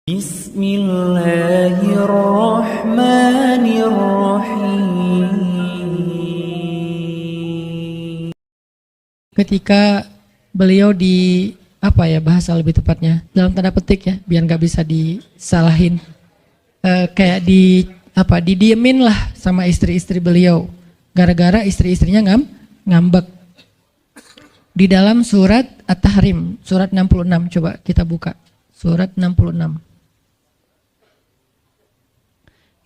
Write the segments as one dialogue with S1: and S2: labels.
S1: Bismillahirrahmanirrahim. Ketika beliau bahasa lebih tepatnya dalam tanda petik ya, biar nggak bisa disalahin, kayak didiemin lah sama istri-istri beliau, gara-gara istri-istrinya ngambek. Di dalam surat At-Tahrim, surat 66, coba kita buka, surat 66.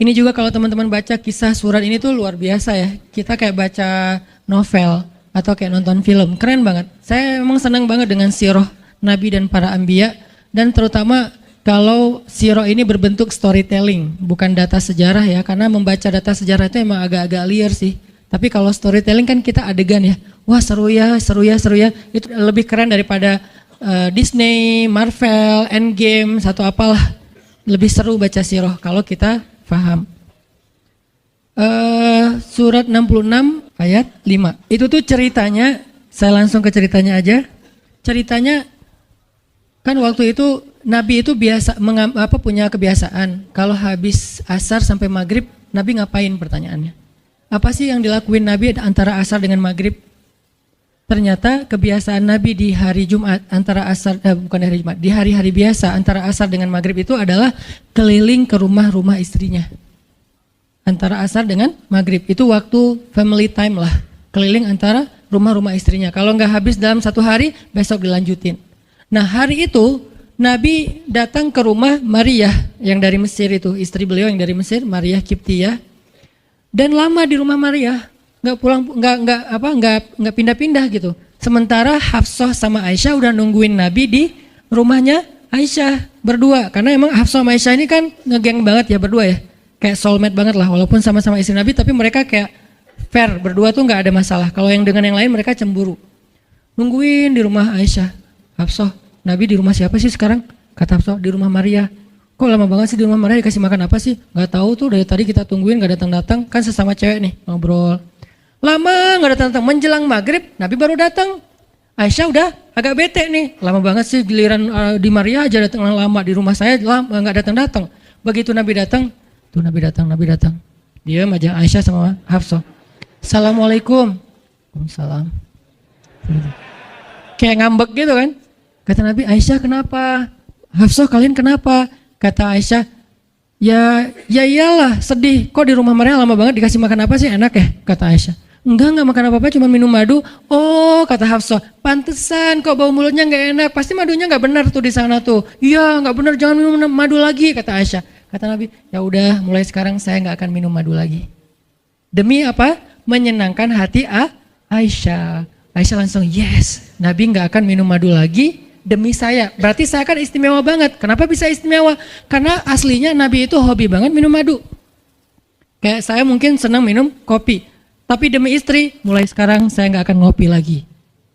S1: Ini juga kalau teman-teman baca kisah surat ini tuh luar biasa ya, kita kayak baca novel atau kayak nonton film, keren banget. Saya memang senang banget dengan sirah Nabi dan para anbiya, dan terutama kalau sirah ini berbentuk storytelling, bukan data sejarah ya, karena membaca data sejarah itu emang agak-agak liar sih. Tapi kalau storytelling kan kita adegan ya, wah seru ya, itu lebih keren daripada Disney, Marvel, Endgame, atau apalah. Lebih seru baca sirah kalau kita paham. Surat 66 ayat 5, itu tuh ceritanya, saya langsung ke ceritanya aja. Ceritanya kan waktu itu Nabi itu punya kebiasaan, kalau habis asar sampai maghrib, Nabi ngapain pertanyaannya? Apa sih yang dilakuin Nabi antara asar dengan maghrib? Ternyata kebiasaan Nabi di hari Jumat di hari-hari biasa antara asar dengan maghrib itu adalah keliling ke rumah-rumah istrinya. Antara asar dengan maghrib itu waktu family time lah, keliling antara rumah-rumah istrinya. Kalau nggak habis dalam satu hari, besok dilanjutin. Nah hari itu Nabi datang ke rumah Maria yang dari Mesir itu, istri beliau yang dari Mesir, Maria Kiptiyah. Dan lama di rumah Maria, nggak pindah-pindah gitu. Sementara Hafsah sama Aisyah udah nungguin Nabi di rumahnya Aisyah berdua, karena emang Hafsah sama Aisyah ini kan ngegeng banget ya berdua ya, kayak soulmate banget lah, walaupun sama-sama istri Nabi, tapi mereka kayak fair berdua tuh nggak ada masalah. Kalau yang dengan yang lain mereka cemburu. Nungguin di rumah Aisyah, Hafsah, Nabi di rumah siapa sih sekarang? Kata Hafsah, di rumah Maria. Kok lama banget sih di rumah Maria, dikasih makan apa sih? Gak tahu tuh, dari tadi kita tungguin gak datang-datang. Kan sesama cewek nih ngobrol. Lama gak datang-datang, menjelang maghrib Nabi baru datang. Aisyah udah agak bete nih, lama banget sih giliran di Maria aja datang lama, di rumah saya lama gak datang-datang. Begitu Nabi datang, tuh Nabi datang. Dia aja Aisyah sama Hafsah. Assalamualaikum. Waalaikumsalam. Kayak ngambek gitu kan. Kata Nabi, Aisyah kenapa? Hafsah kalian kenapa? Kata Aisyah, ya iyalah sedih, kok di rumah Maria lama banget, dikasih makan apa sih, enak ya? Kata Aisyah, enggak makan apa-apa, cuma minum madu. Oh kata Hafsah, pantesan kok bau mulutnya gak enak, pasti madunya gak benar tuh di sana tuh. Iya gak benar, jangan minum madu lagi, kata Aisyah. Kata Nabi, ya udah mulai sekarang saya gak akan minum madu lagi. Demi apa? Menyenangkan hati Aisyah. Aisyah langsung yes, Nabi gak akan minum madu lagi demi saya. Berarti saya kan istimewa banget. Kenapa bisa istimewa? Karena aslinya Nabi itu hobi banget minum madu. Kayak saya mungkin senang minum kopi, tapi demi istri, mulai sekarang saya gak akan ngopi lagi.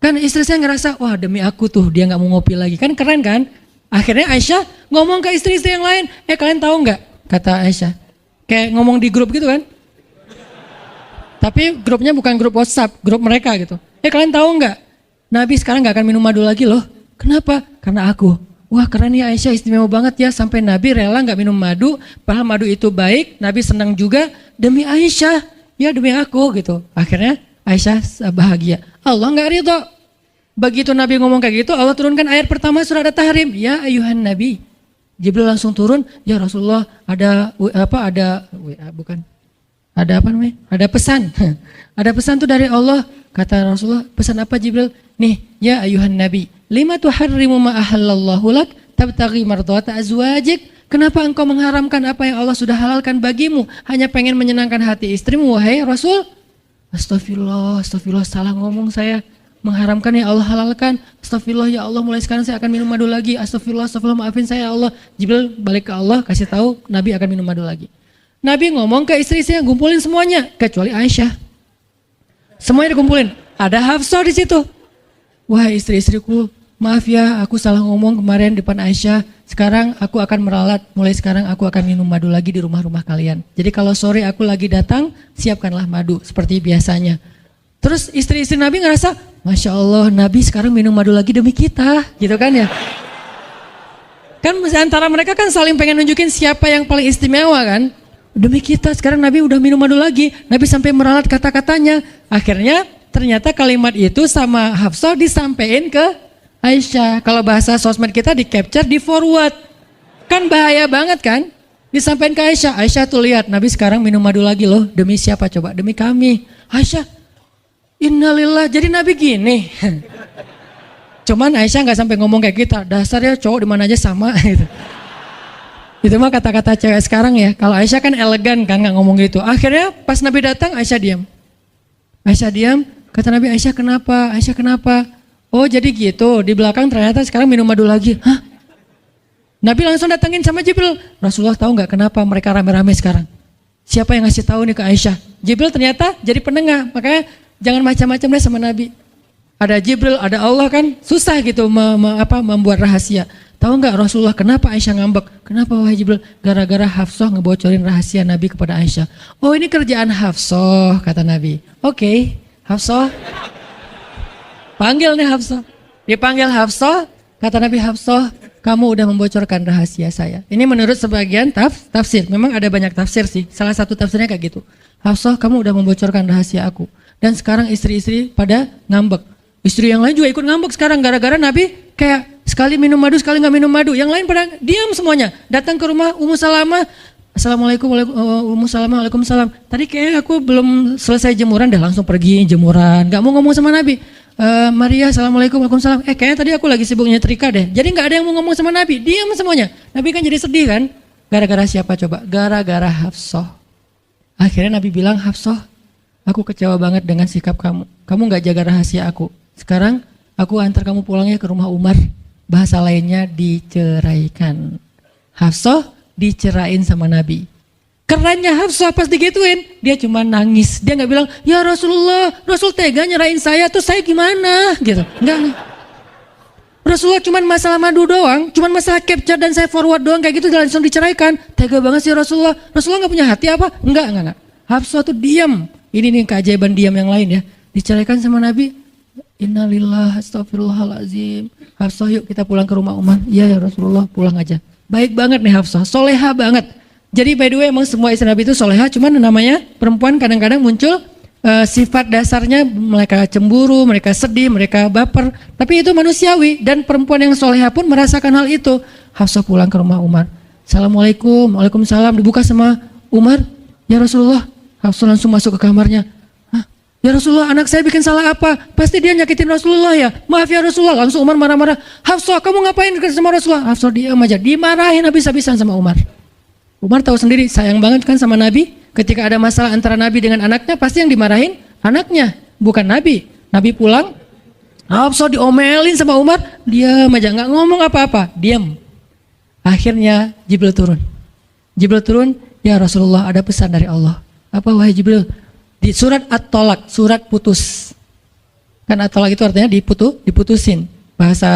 S1: Kan istri saya ngerasa, wah demi aku tuh dia gak mau ngopi lagi. Kan keren kan? Akhirnya Aisyah ngomong ke istri-istri yang lain, kalian tahu gak? Kata Aisyah, kayak ngomong di grup gitu kan. Tapi grupnya bukan grup WhatsApp, grup mereka gitu. Kalian tahu gak? Nabi sekarang gak akan minum madu lagi loh. Kenapa? Karena aku. Wah keren ya Aisyah, istimewa banget ya, sampai Nabi rela gak minum madu, padahal madu itu baik, Nabi senang juga demi Aisyah, ya demi aku gitu. Akhirnya Aisyah bahagia. Allah gak ridho. Begitu Nabi ngomong kayak gitu, Allah turunkan ayat pertama surat At-Tahrim, ya ayuhan Nabi. Jibril langsung turun, ya Rasulullah ada pesan. Ada pesan tuh dari Allah. Kata Rasulullah, pesan apa Jibril? Nih, ya ayuhan Nabi, lima tuharrimu ma ahallallahu lak tabtaghi mardhata azwajik. Kenapa engkau mengharamkan apa yang Allah sudah halalkan bagimu? Hanya pengen menyenangkan hati istrimu, wahai Rasul? Astagfirullah, salah ngomong saya. Mengharamkan ya Allah halalkan. Astagfirullah ya Allah, mulai sekarang saya akan minum madu lagi. Astagfirullah, maafin saya ya Allah. Jibril balik ke Allah, kasih tahu Nabi akan minum madu lagi. Nabi ngomong ke istri-istrinya, ngumpulin semuanya kecuali Aisyah. Semuanya dikumpulin. Ada Hafsah di situ. Wah istri-istriku, maaf ya, aku salah ngomong kemarin depan Aisyah. Sekarang aku akan meralat. Mulai sekarang aku akan minum madu lagi di rumah-rumah kalian. Jadi kalau sore aku lagi datang, siapkanlah madu seperti biasanya. Terus istri-istri Nabi ngerasa, Masya Allah, Nabi sekarang minum madu lagi demi kita, gitu kan ya. Kan antara mereka kan saling pengen nunjukin siapa yang paling istimewa kan. Demi kita sekarang Nabi udah minum madu lagi. Nabi sampai meralat kata-katanya. Akhirnya ternyata kalimat itu sama Hafsah disampaikan ke Aisyah. Kalau bahasa sosmed kita di capture, di forward. Kan bahaya banget kan. Disampaikan ke Aisyah. Aisyah tuh lihat Nabi sekarang minum madu lagi loh. Demi siapa coba? Demi kami. Aisyah, innalillah, jadi Nabi gini. Cuman Aisyah nggak sampai ngomong kayak kita. Dasarnya cowok di mana aja sama gitu. Itu mah kata-kata cewek sekarang ya. Kalau Aisyah kan elegan kan nggak ngomong gitu. Akhirnya pas Nabi datang Aisyah diam. Aisyah diam. Kata Nabi, Aisyah kenapa? Aisyah kenapa? Oh jadi gitu. Di belakang ternyata sekarang minum madu lagi. Hah? Nabi langsung datangin sama Jibril. Rasulullah tahu nggak kenapa mereka rame-rame sekarang? Siapa yang ngasih tahu nih ke Aisyah? Jibril ternyata jadi penengah. Makanya jangan macam-macam deh sama Nabi. Ada Jibril, ada Allah kan susah gitu membuat rahasia. Tahu nggak Rasulullah kenapa Aisyah ngambek? Kenapa wahai Jibril? Gara-gara Hafsah ngebocorin rahasia Nabi kepada Aisyah. Oh ini kerjaan Hafsah kata Nabi. Oke, Hafsah. Panggil nih Hafsah. Dipanggil Hafsah, kata Nabi, Hafsah, kamu udah membocorkan rahasia saya. Ini menurut sebagian tafsir. Memang ada banyak tafsir sih. Salah satu tafsirnya kayak gitu. Hafsah, kamu udah membocorkan rahasia aku. Dan sekarang istri-istri pada ngambek. Istri yang lain juga ikut ngambek sekarang gara-gara Nabi kayak sekali minum madu, sekali nggak minum madu. Yang lain pada diam semuanya. Datang ke rumah Ummu Salamah. Assalamualaikum, Ummu Salamah, waalaikumsalam. Tadi kayaknya aku belum selesai jemuran, dah langsung pergi jemuran. Nggak mau ngomong sama Nabi. Maria, assalamualaikum, waalaikumsalam. Kayaknya tadi aku lagi sibuk nyetrika deh. Jadi nggak ada yang mau ngomong sama Nabi. Diam semuanya. Nabi kan jadi sedih kan. Gara-gara siapa coba? Gara-gara Hafsah. Akhirnya Nabi bilang, Hafsah, aku kecewa banget dengan sikap kamu. Kamu nggak jaga rahasia aku. Sekarang aku antar kamu pulangnya ke rumah Umar. Bahasa lainnya diceraikan. Hafsah dicerain sama Nabi. Kerennya Hafsah pas digituin, dia cuma nangis. Dia nggak bilang, ya Rasulullah, Rasul tega nyerain saya, tuh saya gimana? Gitu. Enggak. Rasulullah cuma masalah madu doang, cuma masalah capture dan saya forward doang kayak gitu langsung diceraikan. Tega banget sih Rasulullah. Rasulullah nggak punya hati apa? Enggak. Hafsah tuh diam. Ini nih keajaiban diam yang lain ya. Diceraikan sama Nabi. Innalillah, astagfirullahaladzim. Hafsah yuk kita pulang ke rumah Umar. Iya ya Rasulullah, pulang aja. Baik banget nih Hafsah, soleha banget. Jadi by the way emang semua istri Nabi itu soleha, cuman namanya perempuan kadang-kadang muncul sifat dasarnya mereka cemburu, mereka sedih, mereka baper. Tapi itu manusiawi dan perempuan yang soleha pun merasakan hal itu. Hafsah pulang ke rumah Umar. Assalamualaikum, waalaikumsalam, dibuka sama Umar. Ya Rasulullah, Hafsah langsung masuk ke kamarnya. Ya Rasulullah, anak saya bikin salah apa? Pasti dia nyakitin Rasulullah ya. Maaf ya Rasulullah. Langsung Umar marah-marah. Hafsah, kamu ngapain sama Rasulullah? Hafsah diam aja. Dimarahin habis-habisan sama Umar. Umar tahu sendiri, sayang banget kan sama Nabi. Ketika ada masalah antara Nabi dengan anaknya, pasti yang dimarahin anaknya, bukan Nabi. Nabi pulang, Hafsah diomelin sama Umar. Diam aja, nggak ngomong apa-apa. Diam. Akhirnya Jibril turun. Jibril turun, ya Rasulullah ada pesan dari Allah. Apa wahai Jibril? Di surat At-Tolak, surat putus. Kan At-Tolak itu artinya diputusin. Bahasa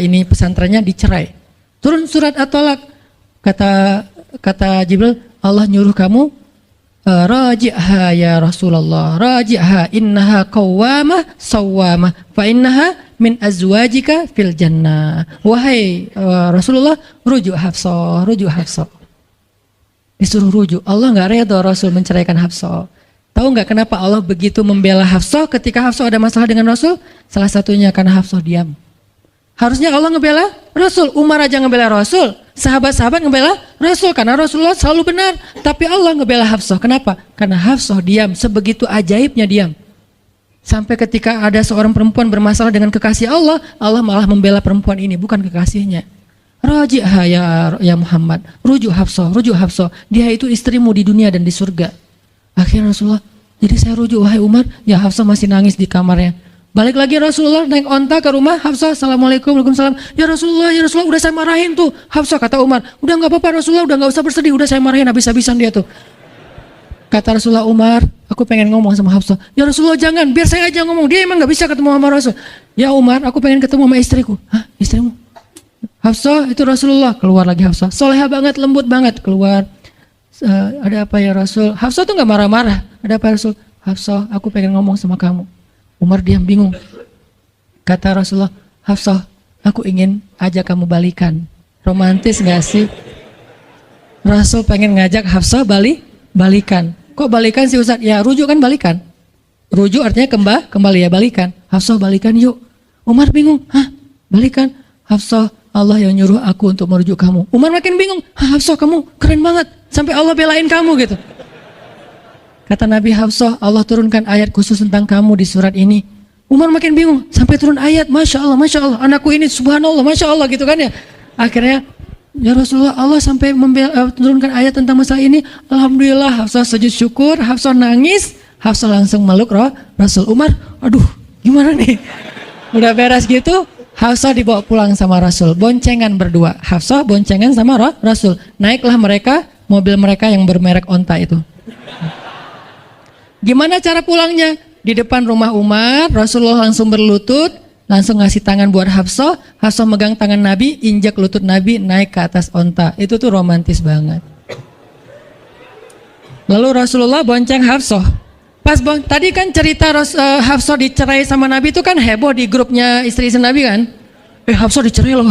S1: ini pesantrennya dicerai. Turun surat At-Tolak. Kata Jibril, Allah nyuruh kamu raji'ha ya Rasulullah. Raji'ha innaha qawwamah sawwamah fa innaha min azwajika fil jannah. Wahai Rasulullah, rujuk Hafsah, rujuk Hafsah. Disuruh rujuk. Allah enggak reda Rasul menceraikan Hafsah. Tahu nggak kenapa Allah begitu membela Hafsah ketika Hafsah ada masalah dengan Rasul? Salah satunya karena Hafsah diam. Harusnya Allah ngebela Rasul, Umar aja ngebela Rasul, sahabat-sahabat ngebela Rasul karena Rasulullah selalu benar. Tapi Allah ngebela Hafsah, kenapa? Karena Hafsah diam, sebegitu ajaibnya diam. Sampai ketika ada seorang perempuan bermasalah dengan kekasih Allah, Allah malah membela perempuan ini, bukan kekasihnya. Raji'ha ya Muhammad, rujuk Hafsah, dia itu istrimu di dunia dan di surga. Akhirnya Rasulullah, jadi saya rujuk wahai Umar, ya Hafsah masih nangis di kamarnya. Balik lagi Rasulullah naik onta ke rumah Hafsah, assalamualaikum, waalaikumsalam. Ya Rasulullah, udah saya marahin tuh. Hafsah kata Umar, udah nggak apa-apa Rasulullah, udah nggak usah bersedih, udah saya marahin habis-habisan dia tuh. Kata Rasulullah, Umar, aku pengen ngomong sama Hafsah. Ya Rasulullah jangan, biar saya aja ngomong. Dia emang nggak bisa ketemu sama Rasul. Ya Umar, aku pengen ketemu sama istriku. Hah, istrimu? Hafsah itu Rasulullah. Keluar lagi Hafsah, soleha banget, lembut banget. Keluar. Ada apa ya Rasul? Hafsah tuh nggak marah-marah. Ada apa Rasul? Hafsah, aku pengen ngomong sama kamu. Umar diam bingung. Kata Rasulullah, Hafsah, aku ingin ajak kamu balikan. Romantis gak sih? Rasul pengen ngajak Hafsah balikan. Kok balikan sih Ustaz? Ya rujuk kan balikan. Rujuk artinya kembali ya balikan. Hafsah balikan yuk. Umar bingung. Hah? Balikan? Hafsah, Allah yang nyuruh aku untuk merujuk kamu. Umar makin bingung. Hah, Hafsah kamu keren banget. Sampai Allah belain kamu gitu. Kata Nabi, Hafsah, Allah turunkan ayat khusus tentang kamu di surat ini. Umar makin bingung. Sampai turun ayat. Masya Allah, anakku ini subhanallah, Masya Allah gitu kan ya. Akhirnya, ya Rasulullah, Allah sampai turunkan ayat tentang masalah ini. Alhamdulillah, Hafsah sujud syukur, Hafsah nangis, Hafsah langsung meluk Rasul. Umar, aduh gimana nih? Udah beres gitu, Hafsah dibawa pulang sama Rasul. Boncengan berdua, Hafsah boncengan sama Rasul. Naiklah mereka, mobil mereka yang bermerek onta itu. Gimana cara pulangnya? Di depan rumah Umar, Rasulullah langsung berlutut, langsung ngasih tangan buat Hafsah. Hafsah megang tangan Nabi, injak lutut Nabi, naik ke atas onta. Itu tuh romantis banget. Lalu Rasulullah bonceng Hafsah. Tadi kan cerita Hafsah dicerai sama Nabi itu kan heboh di grupnya istri-istri Nabi kan. Hafsah dicerai loh,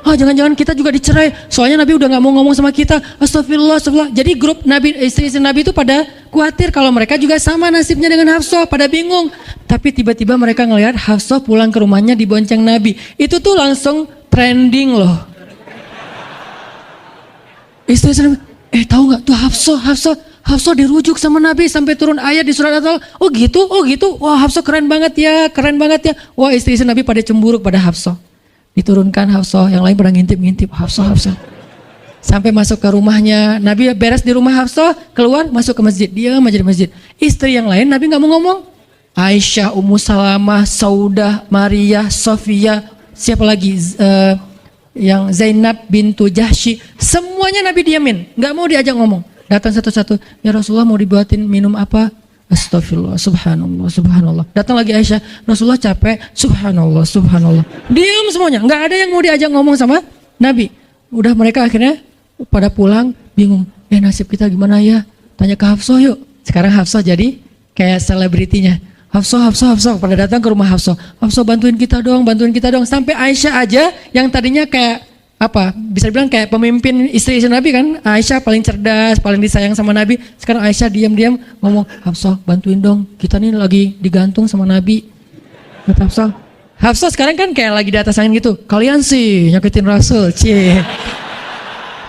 S1: jangan-jangan kita juga dicerai. Soalnya Nabi udah gak mau ngomong sama kita. Astagfirullah. Jadi grup Nabi, istri-istri Nabi itu pada khawatir kalau mereka juga sama nasibnya dengan Hafsah, pada bingung. Tapi tiba-tiba mereka ngelihat Hafsah pulang ke rumahnya dibonceng Nabi. Itu tuh langsung trending loh. Istri-istri Nabi, tahu nggak tuh Hafsah dirujuk sama Nabi sampai turun ayat di surat At-Talaq. Oh gitu. Wah, Hafsah keren banget ya. Wah, istri-istri Nabi pada cemburu pada Hafsah. Diturunkan Hafsah, yang lain pada ngintip Hafsah. Sampai masuk ke rumahnya, Nabi beres di rumah Hafsah, keluar masuk ke masjid, dia aja di masjid. Istri yang lain Nabi nggak mau ngomong. Aisyah, Ummu Salamah, Saudah, Maria, Sofia, siapa lagi? Yang Zainab bintu Jahsy, semuanya Nabi diamin, nggak mau diajak ngomong. Datang satu-satu, ya Rasulullah mau dibuatin minum apa? Astagfirullah, subhanallah. Datang lagi Aisyah, Rasulullah capek, subhanallah. Diam semuanya, nggak ada yang mau diajak ngomong sama Nabi. Udah mereka akhirnya pada pulang, bingung. Nasib kita gimana ya? Tanya ke Hafsah yuk. Sekarang Hafsah jadi kayak selebritinya. Hafsah, pada datang ke rumah Hafsah. Hafsah bantuin kita dong. Sampai Aisyah aja yang tadinya kayak bisa dibilang kayak pemimpin istri Nabi kan. Aisyah paling cerdas, paling disayang sama Nabi. Sekarang Aisyah diam-diam ngomong, Hafsah bantuin dong, kita nih lagi digantung sama Nabi. Kata Hafsah sekarang kan kayak lagi di atas angin gitu. Kalian sih nyakitin Rasul, cie.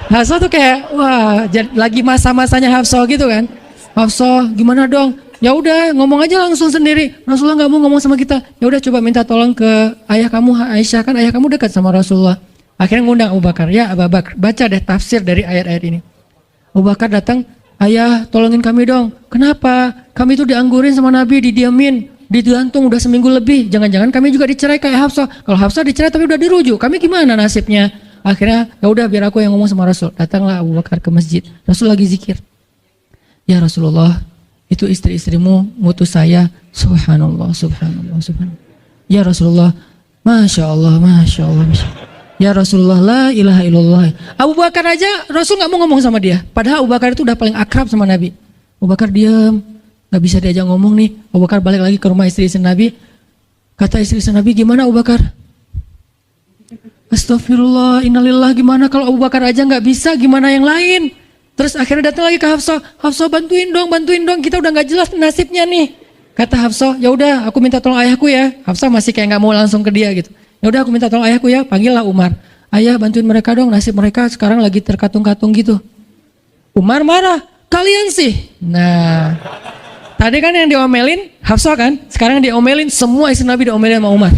S1: Hafsah tuh kayak wah lagi masa-masanya Hafsah gitu kan. Hafsah gimana dong? Ya udah ngomong aja langsung sendiri. Rasulullah nggak mau ngomong sama kita. Ya udah coba minta tolong ke ayah kamu Aisyah, kan ayah kamu dekat sama Rasulullah. Akhirnya ngundang Abu Bakar. Ya Abu Bakar, baca deh tafsir dari ayat-ayat ini. Abu Bakar datang, ayah tolongin kami dong. Kenapa? Kami tuh dianggurin sama Nabi, didiamin, digantung udah seminggu lebih. Jangan-jangan kami juga dicerai kayak Hafsah. Kalau Hafsah dicerai tapi udah dirujuk, kami gimana nasibnya? Akhirnya ya udah biar aku yang ngomong sama Rasul. Datanglah Abu Bakar ke masjid. Rasul lagi zikir. Ya Rasulullah, itu istri-istrimu ngutus saya. Subhanallah. Ya Rasulullah, Masya Allah. Ya Rasulullah, la ilaha illallah. Abu Bakar aja Rasul nggak mau ngomong sama dia. Padahal Abu Bakar itu udah paling akrab sama Nabi. Abu Bakar diam, nggak bisa diajak ngomong nih. Abu Bakar balik lagi ke rumah istri-istri Nabi. Kata istri-istri Nabi, gimana Abu Bakar? Astagfirullah, innalillah, gimana kalau Abu Bakar aja nggak bisa, gimana yang lain? Terus akhirnya datang lagi ke Hafsah. Hafsah bantuin dong, kita udah nggak jelas nasibnya nih. Kata Hafsah, ya udah aku minta tolong ayahku ya. Hafsah masih kayak nggak mau langsung ke dia gitu. Ya udah aku minta tolong ayahku ya, panggillah Umar. Ayah bantuin mereka dong, nasib mereka sekarang lagi terkatung-katung gitu. Umar marah, kalian sih. Nah, tadi kan yang diomelin Hafsah kan, sekarang diomelin semua istri Nabi, diomelin sama Umar.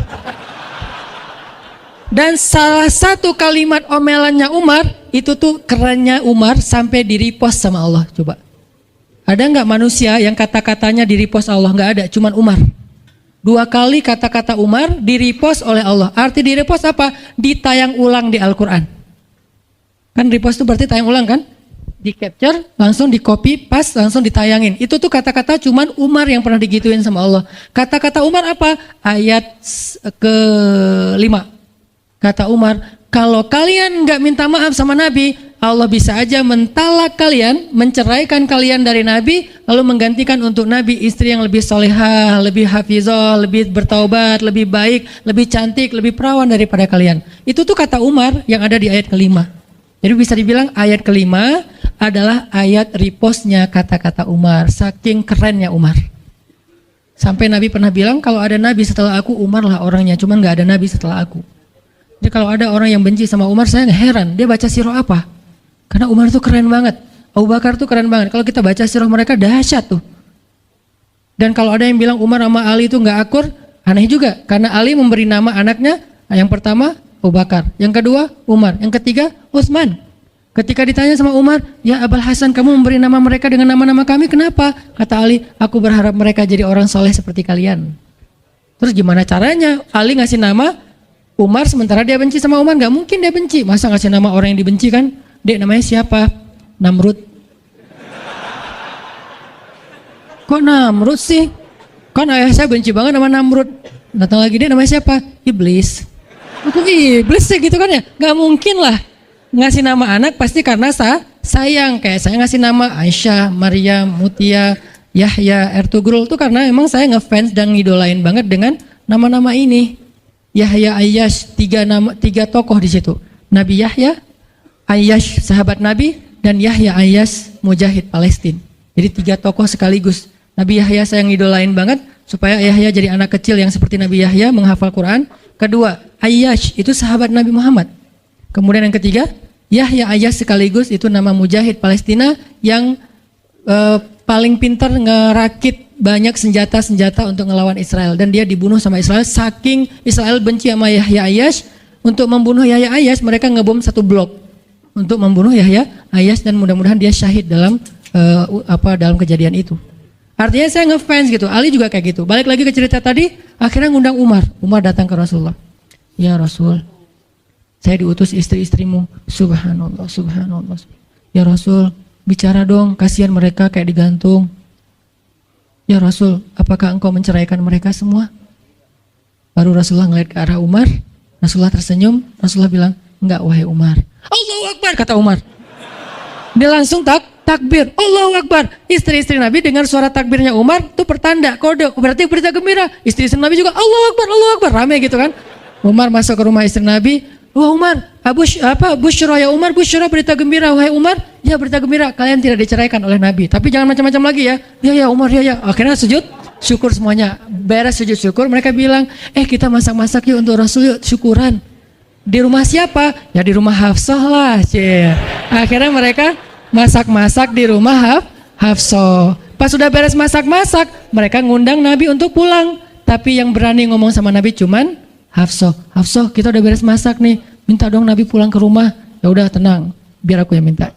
S1: Dan salah satu kalimat omelannya Umar, itu tuh kerennya Umar sampai di-repost sama Allah. Coba, ada nggak manusia yang kata-katanya di-repost Allah? Nggak ada, cuman Umar. 2 kali kata-kata Umar di-repost oleh Allah. Arti di-repost apa? Ditayang ulang di Al-Quran. Kan repost itu berarti tayang ulang kan? Di-capture, langsung di-copy, paste, langsung ditayangin. Itu tuh kata-kata cuman Umar yang pernah digituin sama Allah. Kata-kata Umar apa? Ayat ke-5. Kata Umar, kalau kalian nggak minta maaf sama Nabi, Allah bisa aja mentalak kalian, menceraikan kalian dari Nabi, lalu menggantikan untuk Nabi istri yang lebih solehah, lebih hafizah, lebih bertaubat, lebih baik, lebih cantik, lebih perawan daripada kalian. Itu tuh kata Umar yang ada di ayat kelima. Jadi bisa dibilang ayat kelima adalah ayat repostnya kata-kata Umar. Saking kerennya Umar. Sampai Nabi pernah bilang kalau ada Nabi setelah aku, Umar lah orangnya. Cuman gak ada Nabi setelah aku. Jadi kalau ada orang yang benci sama Umar, saya heran. Dia baca sirah apa? Karena Umar tuh keren banget. Abu Bakar tuh keren banget. Kalau kita baca sirah mereka dahsyat tuh. Dan kalau ada yang bilang Umar sama Ali itu gak akur, aneh juga. Karena Ali memberi nama anaknya, yang pertama Abu Bakar. Yang kedua Umar. Yang ketiga Utsman. Ketika ditanya sama Umar, ya Abul Hasan kamu memberi nama mereka dengan nama-nama kami, kenapa? Kata Ali, aku berharap mereka jadi orang soleh seperti kalian. Terus gimana caranya? Ali ngasih nama Umar sementara dia benci sama Umar? Gak mungkin dia benci. Masa ngasih nama orang yang dibenci kan? Dek namanya siapa? Namrud. Kok Namrud sih? Kan ayah saya benci banget sama Namrud. Datang lagi, dek namanya siapa? Iblis. Kok iblis sih gitu kan ya? Gak mungkin lah. Ngasih nama anak pasti karena sayang. Kayak saya ngasih nama Aisyah, Maryam, Mutia, Yahya, Ertugrul tuh karena emang saya ngefans dan ngidolain banget dengan nama-nama ini. Yahya, Ayyash, tiga tokoh di situ. Nabi Yahya, Ayyash sahabat Nabi, dan Yahya Ayyash mujahid Palestina. Jadi 3 tokoh sekaligus. Nabi Yahya saya ngidolain banget supaya Yahya jadi anak kecil yang seperti Nabi Yahya menghafal Quran. Kedua, Ayyash itu sahabat Nabi Muhammad. Kemudian yang ketiga, Yahya Ayyash sekaligus itu nama mujahid Palestina yang paling pintar ngerakit banyak senjata-senjata untuk ngelawan Israel. Dan dia dibunuh sama Israel, saking Israel benci sama Yahya Ayyash. Untuk membunuh Yahya Ayyash mereka ngebom 1 blok untuk membunuh Yahya Ayyash, dan mudah-mudahan dia syahid dalam dalam kejadian itu. Artinya saya ngefans gitu. Ali juga kayak gitu. Balik lagi ke cerita tadi, akhirnya ngundang Umar. Umar datang ke Rasulullah. Ya Rasul, saya diutus istri-istrimu. Subhanallah, subhanallah. Ya Rasul, bicara dong, kasihan mereka kayak digantung. Ya Rasul, apakah engkau menceraikan mereka semua? Baru Rasulullah ngeliat ke arah Umar. Rasulullah tersenyum. Rasulullah bilang, enggak wahai Umar. Allahu Akbar, kata Umar. Dia langsung takbir. Allahu Akbar. Istri-istri Nabi dengar suara takbirnya Umar, itu pertanda, kode, berarti berita gembira. Istri-istri Nabi juga Allahu Akbar, Allahu Akbar, rame gitu kan. Umar masuk ke rumah istri Nabi. Wah Umar, Busyra ya Umar, Busyra berita gembira. Wahai Umar, ya berita gembira, kalian tidak diceraikan oleh Nabi. Tapi jangan macam-macam lagi ya. Ya Umar, ya. Akhirnya sujud syukur semuanya. Beres sujud syukur, mereka bilang, kita masak-masak yuk untuk Rasul yuk, syukuran. Di rumah siapa? Ya di rumah Hafsah lah. Akhirnya mereka masak-masak di rumah Hafsah. Pas sudah beres masak-masak, mereka ngundang Nabi untuk pulang. Tapi yang berani ngomong sama Nabi cuman Hafsah, kita udah beres masak nih, minta dong Nabi pulang ke rumah. Ya udah tenang, biar aku yang minta.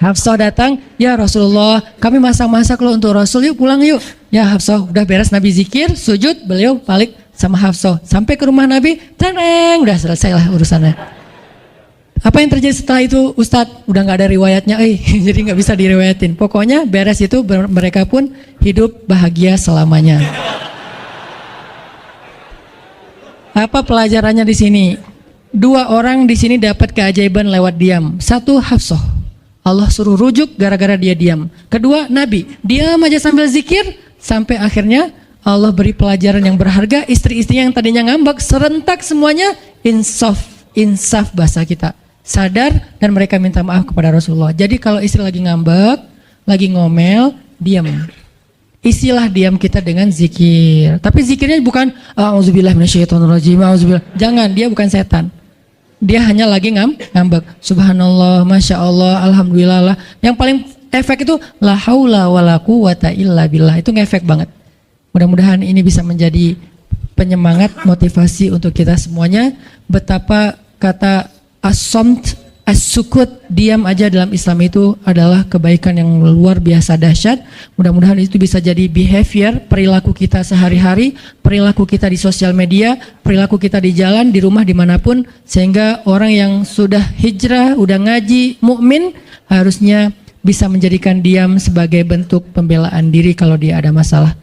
S1: Hafsah datang, ya Rasulullah, kami masak-masak loh untuk Rasul, yuk pulang yuk. Ya Hafsah, udah beres Nabi zikir, sujud, beliau balik sama Hafsah. Sampai ke rumah Nabi, tenang, udah selesai lah urusannya. Apa yang terjadi setelah itu Ustadz? Udah gak ada riwayatnya, jadi gak bisa diriwayatin. Pokoknya beres itu mereka pun hidup bahagia selamanya. Apa pelajarannya di sini? 2 orang di sini dapat keajaiban lewat diam. 1 Hafsah, Allah suruh rujuk gara-gara dia diam. Kedua Nabi, diam aja sambil zikir, sampai akhirnya Allah beri pelajaran yang berharga. Istri-istri yang tadinya ngambek serentak semuanya insaf bahasa kita, sadar dan mereka minta maaf kepada Rasulullah. Jadi kalau istri lagi ngambek, lagi ngomel, diam. Isilah diam kita dengan zikir. Tapi zikirnya bukan auzubillah minasyaitonirrajim, auzubillah. Jangan, dia bukan setan. Dia hanya lagi ngambek. Subhanallah, masya Allah, alhamdulillah. Yang paling efek itu la haula wala quwata illa billah. Itu ngefek banget. Mudah-mudahan ini bisa menjadi penyemangat, motivasi untuk kita semuanya. Betapa kata as-samt, as-sukut, diam aja dalam Islam itu adalah kebaikan yang luar biasa dahsyat. Mudah-mudahan itu bisa jadi behavior, perilaku kita sehari-hari, perilaku kita di sosial media, perilaku kita di jalan, di rumah, dimanapun. Sehingga orang yang sudah hijrah, udah ngaji, mukmin, harusnya bisa menjadikan diam sebagai bentuk pembelaan diri kalau dia ada masalah.